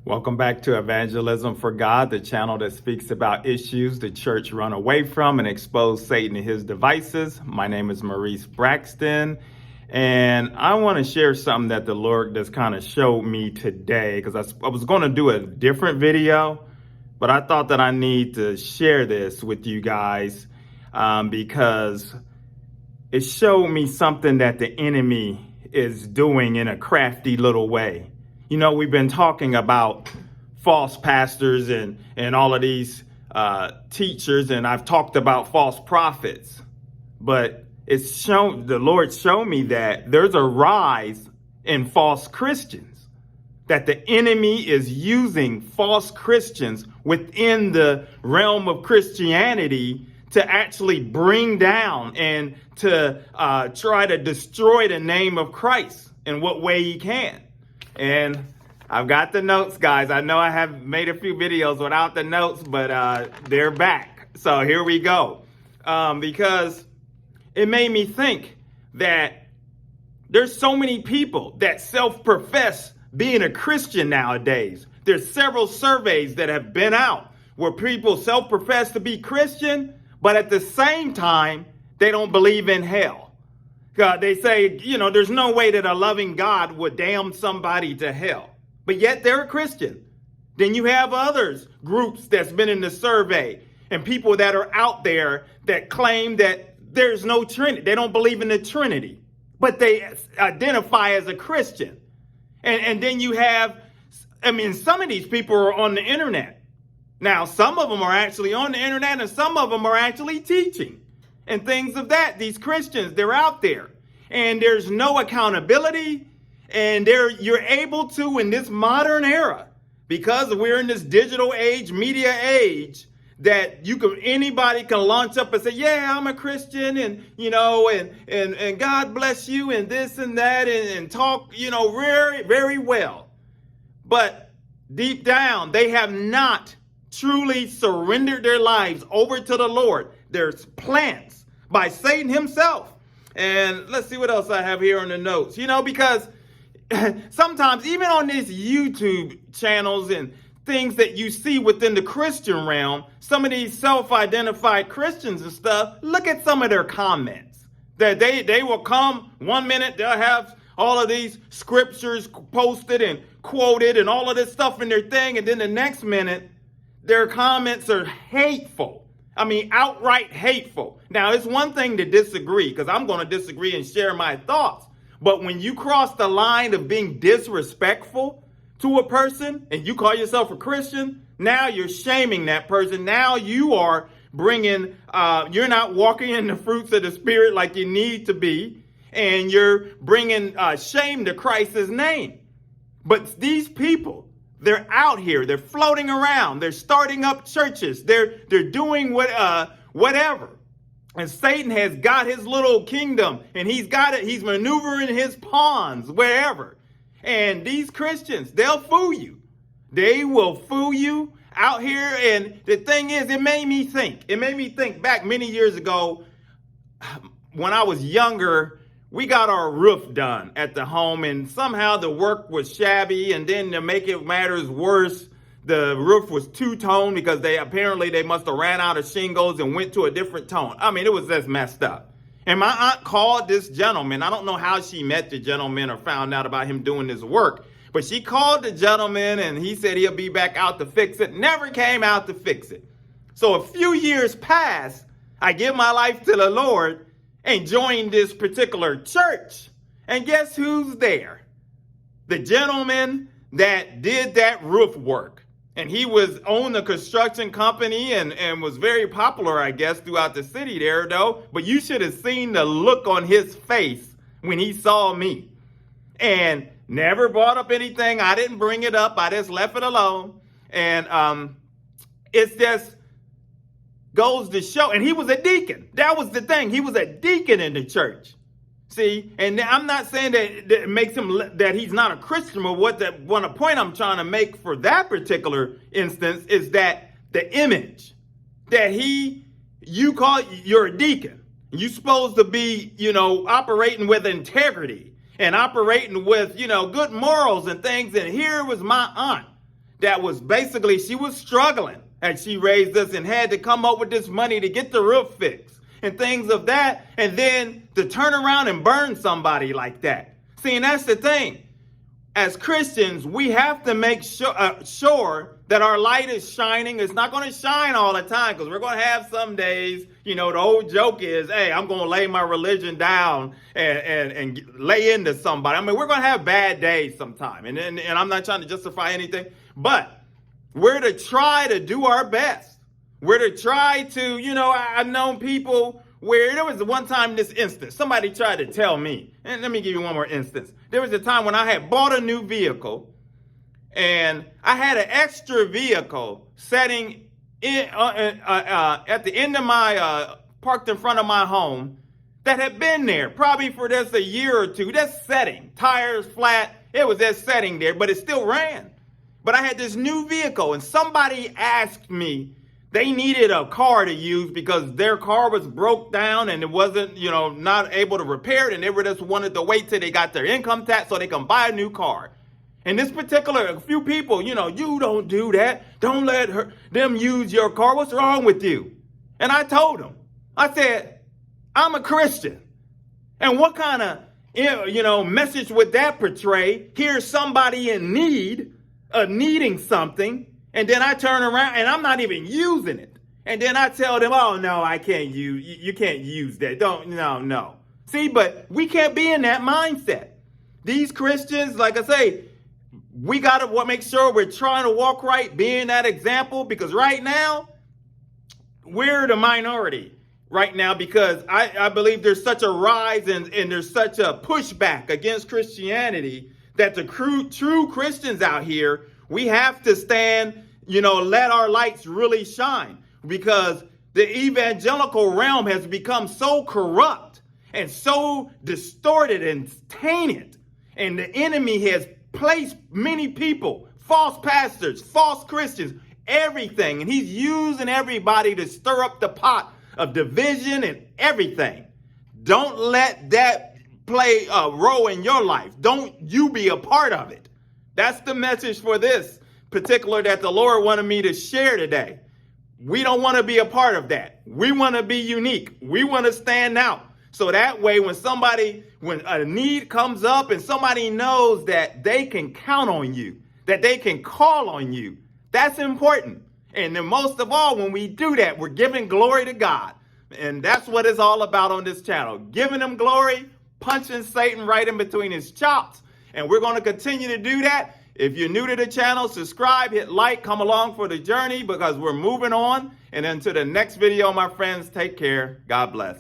Welcome back to Evangelism for God, the channel that speaks about issues the church run away from and expose Satan and his devices. My name is Maurice Braxton, and I want to share something that the Lord just kind of showed me today, because I was going to do a different video, but I thought that I need to share this with you guys because it showed me something that the enemy is doing in a crafty little way. You know, we've been talking about false pastors and all of these teachers, and I've talked about false prophets. But the Lord showed me that there's a rise in false Christians, that the enemy is using false Christians within the realm of Christianity to actually bring down and to try to destroy the name of Christ in what way he can. And I've got the notes, guys. I know I have made a few videos without the notes, but they're back. So here we go. Because it made me think that there's so many people that self-profess being a Christian nowadays. There's several surveys that have been out where people self-profess to be Christian, but at the same time, they don't believe in hell. They say, you know, there's no way that a loving God would damn somebody to hell, but yet they're a Christian. Then you have others, groups that's been in the survey, and people that are out there that claim that there's no Trinity. They don't believe in the Trinity, but they identify as a Christian. And then you have, some of these people are on the internet. Now, some of them are actually on the internet and some of them are actually teaching and things of that. These Christians, they're out there and there's no accountability, and you're able to, in this modern era, because we're in this digital age, media age, that anybody can launch up and say, yeah, I'm a Christian, and you know, and God bless you, and this and that, and talk, you know, very, very well. But deep down, they have not truly surrendered their lives over to the Lord. There's plans by Satan himself. And let's see what else I have here on the notes. You know, because sometimes even on these YouTube channels and things that you see within the Christian realm, some of these self-identified Christians and stuff, look at some of their comments. That they will come 1 minute, they'll have all of these scriptures posted and quoted and all of this stuff in their thing, and then the next minute, their comments are hateful. Outright hateful. Now, it's one thing to disagree, because I'm going to disagree and share my thoughts. But when you cross the line of being disrespectful to a person and you call yourself a Christian, now you're shaming that person. Now you are bringing, you're not walking in the fruits of the Spirit like you need to be. And you're bringing shame to Christ's name. But these people, they're out here. They're floating around. They're starting up churches. They're doing whatever. And Satan has got his little kingdom, and he's got it. He's maneuvering his pawns wherever. And these Christians, they'll fool you. They will fool you out here. And the thing is, it made me think back many years ago when I was younger. We got our roof done at the home, and somehow the work was shabby. And then to make it matters worse, the roof was two-tone because they must have ran out of shingles and went to a different tone. It was just messed up. And my aunt called this gentleman. I don't know how she met the gentleman or found out about him doing this work, but she called the gentleman and he said he'll be back out to fix it. Never came out to fix it. So a few years passed. I give my life to the Lord and joined this particular church. And guess who's there? The gentleman that did that roof work. And he owned a construction company and was very popular, I guess, throughout the city there, though. But you should have seen the look on his face when he saw me. And never brought up anything. I didn't bring it up. I just left it alone. And it's just goes to show. And he was a deacon. That was the thing. He was a deacon in the church. See, and I'm not saying that it makes him that he's not a Christian, but one point I'm trying to make for that particular instance is that the image that you're a deacon. You're supposed to be, operating with integrity and operating with, good morals and things. And here was my aunt that was basically, she was struggling and she raised us and had to come up with this money to get the roof fixed and things of that. And then to turn around and burn somebody like that. See, and that's the thing. As Christians, we have to make sure that our light is shining. It's not going to shine all the time because we're going to have some days, the old joke is, hey, I'm going to lay my religion down and lay into somebody. I mean, we're going to have bad days sometime. And I'm not trying to justify anything, but we're to try to do our best. We're to try to, I've known people where there was one time in this instance, somebody tried to tell me, and let me give you one more instance. There was a time when I had bought a new vehicle and I had an extra vehicle sitting at the end of my, parked in front of my home that had been there probably for just a year or two. That's setting, tires flat. It was just setting there, but it still ran. But I had this new vehicle and somebody asked me, they needed a car to use because their car was broke down and it wasn't, not able to repair it. And they were just wanted to wait till they got their income tax so they can buy a new car. And this particular few people, you don't do that. Don't let them use your car. What's wrong with you? And I told them, I said, I'm a Christian. And what kind of, message would that portray? Here's somebody in need, needing something. And then I turn around and I'm not even using it. And then I tell them, oh, no, I can't use, you can't use that. No. See, but we can't be in that mindset. These Christians, like I say, we got to make sure we're trying to walk right, being that example, because right now we're the minority right now, because I believe there's such a rise and there's such a pushback against Christianity that the true Christians out here, we have to stand, let our lights really shine, because the evangelical realm has become so corrupt and so distorted and tainted. And the enemy has placed many people, false pastors, false Christians, everything. And he's using everybody to stir up the pot of division and everything. Don't let that play a role in your life. Don't you be a part of it. That's the message for this particular that the Lord wanted me to share today. We don't want to be a part of that. We want to be unique. We want to stand out. So that way, when a need comes up and somebody knows that they can count on you, that they can call on you, that's important. And then most of all, when we do that, we're giving glory to God. And that's what it's all about on this channel. Giving him glory, punching Satan right in between his chops. And we're going to continue to do that. If you're new to the channel, subscribe, hit like, come along for the journey, because we're moving on. And until the next video, my friends, take care. God bless.